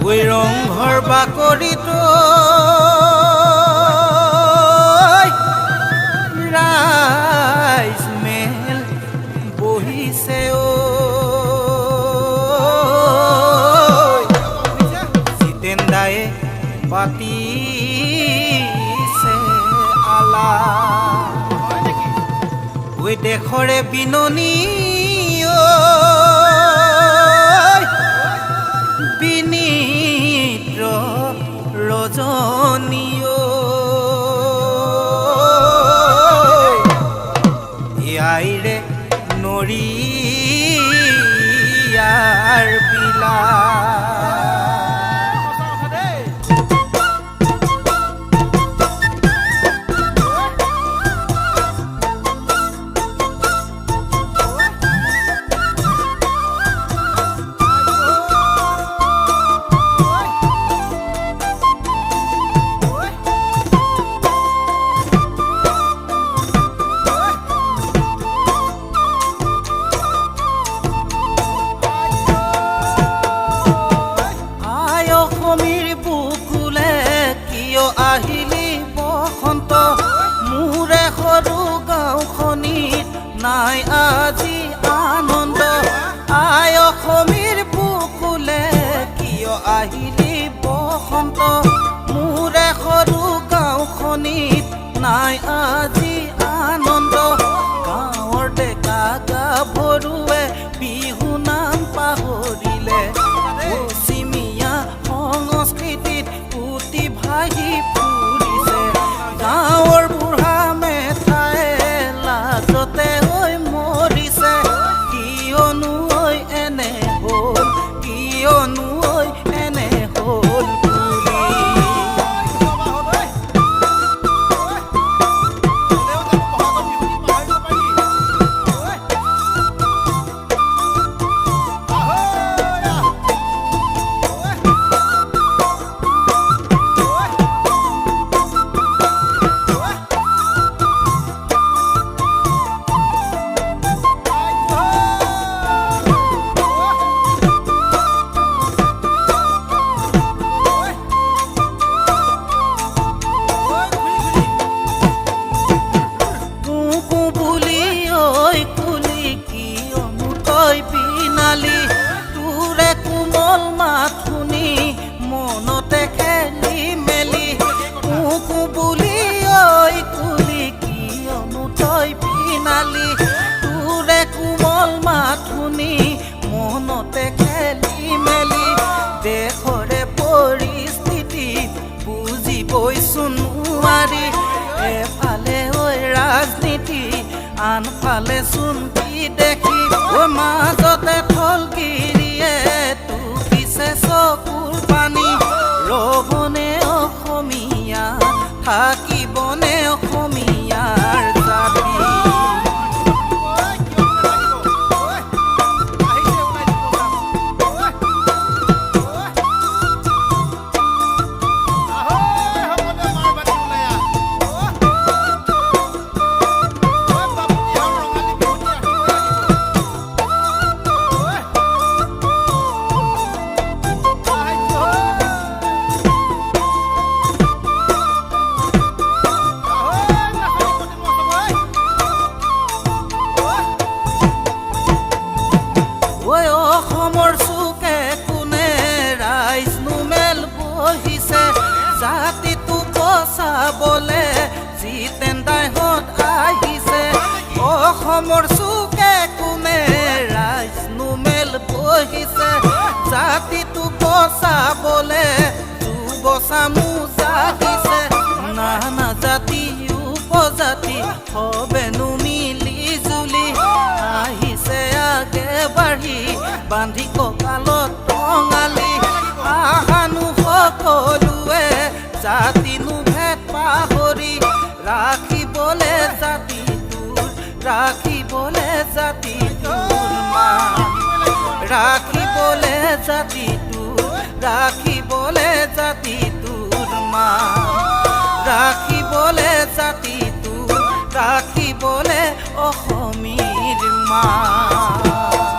ওই ৰংঘৰ বাকৰিতো ৰাইজ মেল বহিছে জিতেন দায়ে পাতিছে আলা ওই দেশৰে বিননি বিনিদ্ৰ ৰজনী আইৰে নৰিয়াৰ বিলা আহিলি বসন্ত মোৰে সৰু গাঁওখনিত নাই আজি আনন্দ আই অসমীৰ বুকুলে কিয় আহিলি বসন্ত মোৰে সৰু গাঁওখনিত নাই আজি আনন্দ গাঁৱৰ ডেকা গাভৰুৱে বিহু নাম পাহৰিলে পশ্চিমীয়া সংস্কৃতিত পুতি ভাহি ফুৰিছে গাঁৱৰ বুঢ়া মেঠাই লাজতে হৈ মৰিছে কিয়নো এনে হ'ল কিয়নো এনে হ'ল তোৰে কোমল মাত শুনি মনতে খেলি মেলি কুকু বুলি ঐ কুলি কিয়নো তই পিনালি তোৰে কোমল মাত শুনি মনতে খেলি মেলি দেশৰে পৰিস্থিতি বুজিবইচোন নোৱাৰি এফালে ঐ ৰাজনীতি আনফালে চোন দেখি ও মাজতে থলগিৰিয়ে টুকিছে চকুৰ পানী ৰবনে অসমীয়া থাকিবনে অসমীয়াৰ জাতি অসমৰ চুকে কোনে ৰাইজ নোমেল বহিছে জাতিটো বচাবলে জিতেন দাইহঁত আহিছে অসমৰ চুকে কোনে ৰাইজ নোমেল বহিছে জাতিটো বচাবলে যুৱ চামুচ আহিছে নানা জাতি উপজাতি সবেনো মিলি জুলি আহিছে আগে বাঢ়ি বান্ধি কঁকালত টঙালি আহানো সকলোৱে জাতিনো ভেদ পাহৰি ৰাখিবলে জাতিটোৰ মান ৰাখিবলে জাতিটোৰ মান ৰাখিবলে জাতিটোৰ ৰাখিবলে অসমীৰ মান